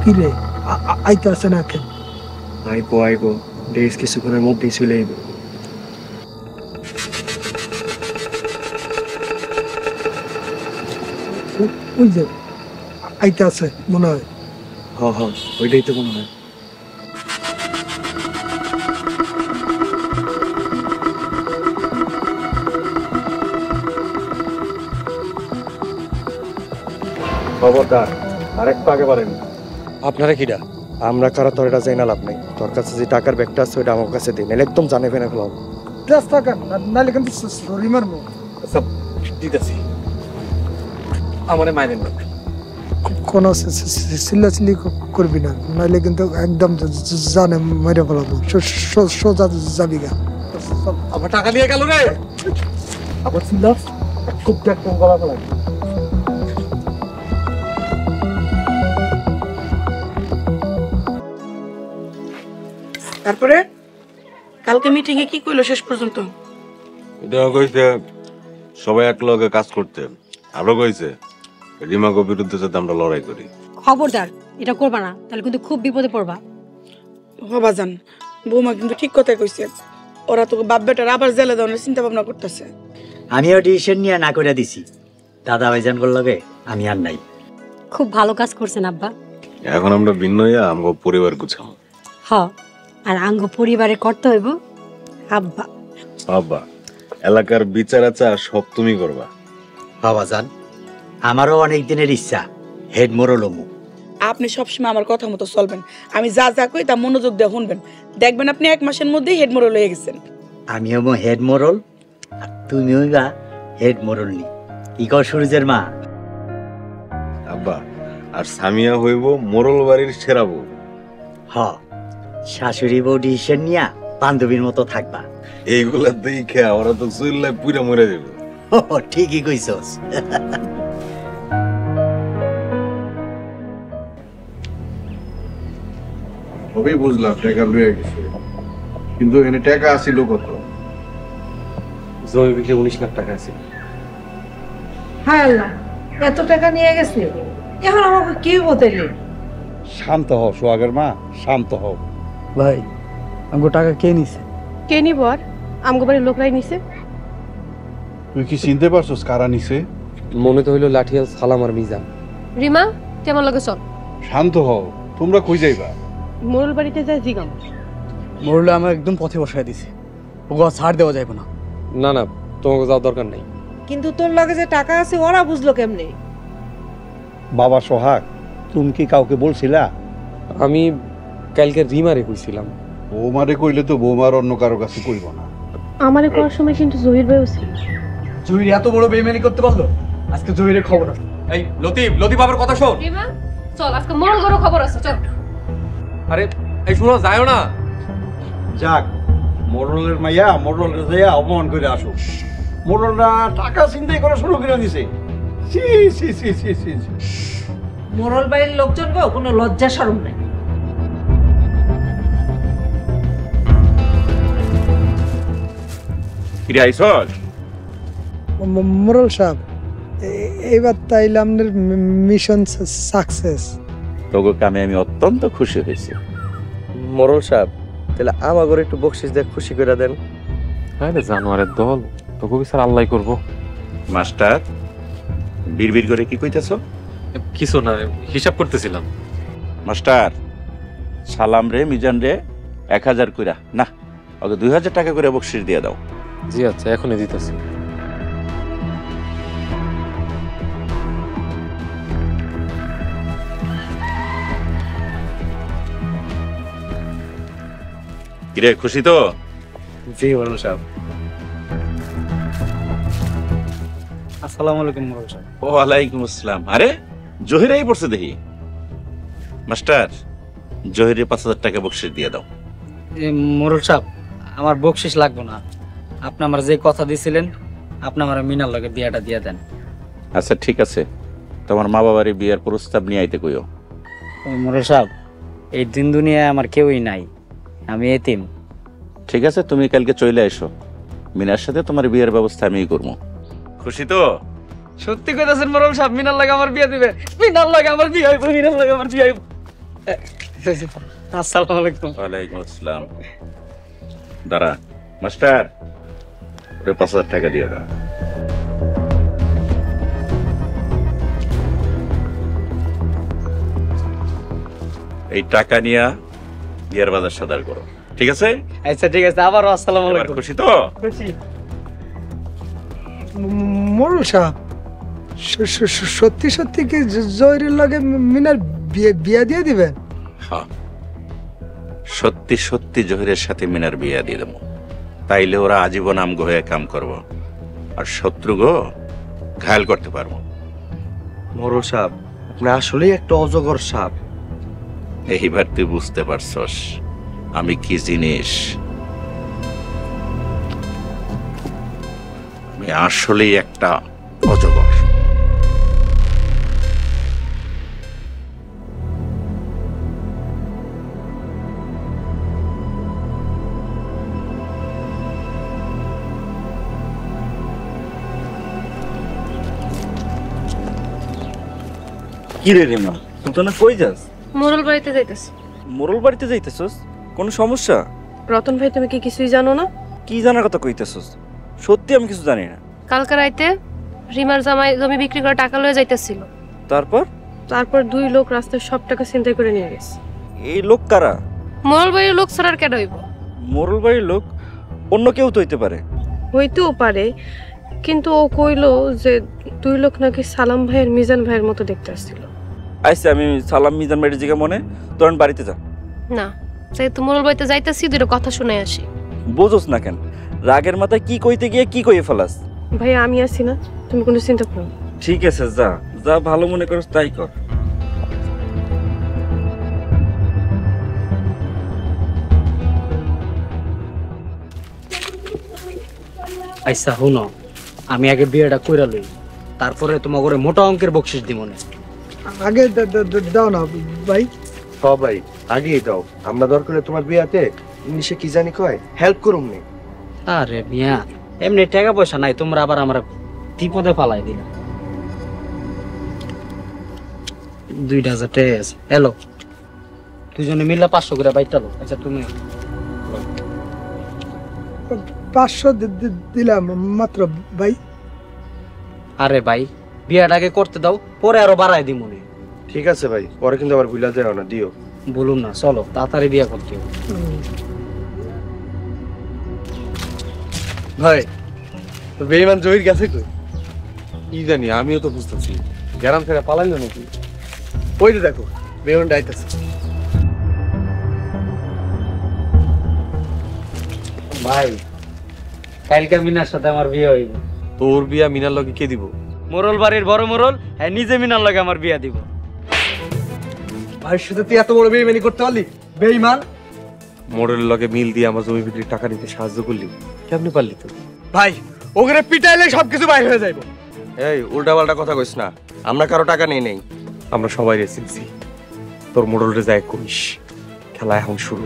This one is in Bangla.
কি রে আইতে আসে না কেন? আইবো বেশ কিছুক্ষণের মধ্যেই চলে আইব। ওই যে আইতে আছে মনে হয়। হ ওইটাই তো মনে হয়। খবরদার আরেকটু আগে পারেন। আপনারা কিডা? আমরা কারা তোর এটা জানা লাভ নাই। তোর কাছে যে টাকার ব্যাগটা আছে ওইটা আমার কাছে দিন, একদম জানে ফেনে ফেলাম। জাস্ট টাকা নাইলে কিন্তু সরি মারবো। সব দিতেছি, আমারে মাইরেন না। কোনো চিল্লাচিল্লি করবি না, নাইলে কিন্তু একদম জানে মেরে ফেলাবো। সোজা যাবি গা। আমার টাকা দিয়ে গেল রে। আবার চিল্লাস, খুব দেখতাম গলা ফেলাই। তারপরে কালকে মিটিং এ কি কইলো শেষ পর্যন্ত? এটা কইছে সবাই এক লগে কাজ করতে, আরো কইছে রিমাকে বিরুদ্ধে যাতে আমরা লড়াই করি। খবরদার এটা করবা না, তাহলে কিন্তু খুব বিপদে পড়বা। বাজান বৌমা কিন্তু ঠিক কথাই কইছে, ওরা তোকে বাপ বেটার আবার জেলে দেওয়ার চিন্তা ভাবনা করতেছে। আমিও ডিসিশন নিয়ে না করে দিছি, দাদা ভাইজান লগে আমি আর নাই। খুব ভালো কাজ করছেন আব্বা। এখন আমরা ভিন্ন হইয়া আমগো পরিবার গুছাম। হ, আর আঙ্গ পরিবারে করতে হইব আব্বা। বাবা এলাকার বিচার আচার সব তুমি করবা। বাবাজান আমারও অনেক দিনের ইচ্ছা হেড মোরল হমু। আপনি সবসময় আমার কথা মতো চলবেন, আমি যা যা কই তা মনোযোগ দিয়ে শুনবেন, দেখবেন আপনি 1 মাসের মধ্যেই হেড মোরল হয়ে গেছেন। আমি হবো হেড মোরল আর তুমি হইবা হেড মোরল নি। কি কর সূর্যের মা? আব্বা আর সামিয়া হইব মোরল বাড়ির সেরা বউ। হ, শাশুড়ি বউ ডিসিশন নিয়া বান্ধবীর মতো থাকবা। এইগুলা দেখে ওরা তো চুল্লায় পুরা মরে যাবে। ঠিকই কইছস। সবই বুঝলাম টাকা লুয়ে গেছে, কিন্তু এখানে টাকা আসিল কত? জমি বিক্রি 19 লাখ টাকা আছে। হায় আল্লাহ, এত টাকা নিয়ে গেছে, এখন আমাকে কি বলতে? শান্ত হও সোহাগের মা, শান্ত হও। ভাই আমাকে টাকা কে নিছে? কে নিব? আর আমগো বাড়ির লোকরাই নিছে। তুই কি চিনতে পারছস কারা নিছে? মনে তো হইলো লাঠিয়াল সালাম আর মিজান। রিমা কেমন লাগে? চল শান্ত হও, তোমরা কই যাইবা? মোরল বাড়িতে যাই জিগাম। মোরলে আমার একদম পথে বসায় দিছে, ওগো ছাড় দেওয়া যাবে না। না না, তোমাকে যাওয়ার দরকার নাই। কিন্তু তোর লগে যে টাকা আছে ওরা বুঝলো কেমনে? বাবা সোহাগ, তুমি কি কাউকে বলছিলা? আমি কালকে রিমারে কইছিলাম। বৌমারে কইলে তো বৌমার অন্য কারো কাছে কইব না। আমারে করার সময় কিন্তু জহির ভাইও ছিল। জহির এত বড় বেইমানি করতে পারলো? আজকে জহিরের খবর আছে। এই লতিফ বাবার কথা শোন। রিমা চল, আজকে মোরল গরো খবর আছে, চল। আরে এই শুনো, যাও না। যাক, মোরলের মাইয়া মোরলের যাইয়া অপমান করে আসো। মোরলরা টাকা চিন্তাই করা শুরু করে দিছে। সি সি সি সি সি। মোরল বাড়ির লোকজন গো কোনো লজ্জা শরম নাই। ফিরে আইসস? মোরল সাহেব, এইবার তাইলে আমাদের মিশন সাকসেস। তোকে কামে আমি অত্যন্ত খুশি হয়েছি। মোরল সাহেব, তাহলে আমাগরে একটু বকশিস দিয়ে খুশি করে দেন। আরে জানোয়ারের দল, তোকে বিচার আল্লাহ করব। মাস্টার বিড়বিড় করে কি কইতেছ? কিছু না, হিসাব করতেছিলাম। মাস্টার সালাম রে মিজান রে 1000 কইরা, না ওকে 2000 টাকা করে বকশিস দিয়ে দাও। জি আচ্ছা, এখনই দিতেছি। কিরে খুশি তো? জি মোরল সাহেব। আসসালামু আলাইকুম মোরল সাহেব। ওয়ালাইকুম আসসালাম। আরে জহিরাই পড়ছে দেখি। মাস্টার জহিরে 5000 টাকা বকশিস দিয়ে দাও। মোরল সাহেব, আমার বকশিস লাগবে না, আপনি আমার যে কথা দিয়েছিলেন আপনি আমার মিনার লগে বিয়াটা দিয়ে দেন। আচ্ছা ঠিক আছে, তোমার মা বাবার বিয়ের প্রস্তাব নিয়ে আইতে কইও। মোরল সাহেব, এই দিন দুনিয়ায় আমার কেউই নাই, আমি এতিম। ঠিক আছে, তুমি কালকে চলে এসো, মিনার সাথে তোমার বিয়ের ব্যবস্থা আমিই করবো। খুশি তো? সত্যি কইতাছেন মোরল সাহেব মিনার লাগে আমার বিয়ে দিবে? মিনার লাগে আমার বিয়ে হইব, মিনার লাগে আমার বিয়ে হইব। আসসালামু আলাইকুম। ওয়ালাইকুম আসসালাম। দাঁড়া মাস্টার, ওরে 5,000 টাকা দিয়ে দাও। এই টাকা নিয়ে বিয়ের বাজার সদার করো, ঠিক আছে? আচ্ছা ঠিক আছে, আবারও আসসালামু এবার আলাইকুম। খুশি তো? খুশি। মোরল সাহেব সত্যি সত্যি কি জহিরের লগে মিনার বিয়া দিয়ে দিবেন? হ্যাঁ, সত্যি সত্যি জহিরের সাথে মিনার বিয়া দিয়ে দেবো। তাইলে ওরা আজীবন আমগো হয়ে কাম করব, আর শত্রুগো ঘায়াল করতে পারবো। মোরল সাহেব, আপনি আসলেই একটা অজগর সাপ। এইবার তুই বুঝতে পারছস আমি কি জিনিস। আমি আসলেই একটা অজগর। কি রে রিমা, তুই তো না কই যাস? মোরল বাড়িতে যাইতেছি। মোরল বাড়িতে যাইতেছস? কোনো সমস্যা? রতন ভাই, তুমি কি কিছুই জানো না? কি জানার কথা কইতেছস? সত্যি আমি কিছু জানি না। কালকে রাইতে রিমার জামাই জমি বিক্রি করে টাকা লয়ে যাইতেছিল। তারপর 2 লোক রাস্তায় সব টাকা ছিনতাই করে নিয়ে গেছে। এই লোক কারা? মোরল বাড়ির লোক ছাড়া আর কেডা হইব? মোরল বাড়ির লোক? অন্য কেউ তো হইতে পারে। হইতেও পারে, কিন্তু ও কইলো যে 2 লোক নাকি সালাম ভাইয়ের মিজান ভাইয়ের মতো দেখতে আসছিল। আইসে, আমি সালাম মিজান বাড়ির জিগা মনে তোর বাড়িতে যা। না, তাই তো মোরল বাড়িতে যাইতেছি, দুটো কথা শুনে আসি। বোঝোস না কেন? রাগের মাথায় কি কইতে গিয়ে কি কইয়ে ফেলাস। ভাই আমি আছি না, তুমি কোনো চিন্তা করো না। ঠিক আছে, যা যা ভালো মনে করস তাই কর। আচ্ছা হুনো, আমি আগে বিয়েটা কইরা লই, তারপরে তোমাকে মোটা অঙ্কের বকশিস দিমনে। আগে দাও না ভাই। ভাই আগেই দাও, আমরা দরকার তোমার বিয়াতে ইংলিশে কি জানি কয় হেল্প করুম নি। আরে মিয়া, এমনি টাকা পয়সা নাই, তোমরা আবার আমার বিপদে ফালাই দিলা। 2,000 টাকা আছে। হ্যালো, দুজনে মিলে 500 করে বাইটা লো। আচ্ছা তুমি 500 দিলাম মাত্র ভাই। আরে ভাই, বিয়াটাকে করতে দাও, পরে আরো বাড়াই দিমুনি। ঠিক আছে ভাই, পরে কিন্তু আবার ভুলা যাও না, দিও। বলুন না, চলো তাড়াতাড়ি বিয়া করতে হবে। ভাই বেঈমান জহির গেছে কই? কি জানি, আমিও তো বুঝতেছি। গ্রাম থেকে পালাইলো নাকি? ওই যে দেখো বেঈমান ডাইতেছে। ভাই, কালকে মিনার সাথে আমার বিয়ে হইব। তোর বিয়া মিনার লগে কে দিব? মোরল বাড়ির বড় মোরল, হ্যাঁ নিজে মিনার লগে আমার বিয়া দিব। ভাই সাথে তুই এত বড় বেঈমানি করতে পারলি? বেঈমান! মোড়ের লগে মিল দিয়ে আমার জমি বিক্রির টাকা নিতে সাহায্য করলি, কেমনে পারলি তুই? ভাই ওখানে পিটাইলে সবকিছু বাইরে হয়ে যাইব। এই উল্টা পাল্টা কথা কইস না, আমরা কারো টাকা নেই। আমরা সবাই রেসিলছি, তোর মোড়লরে যায় কইস, খেলা এখন শুরু।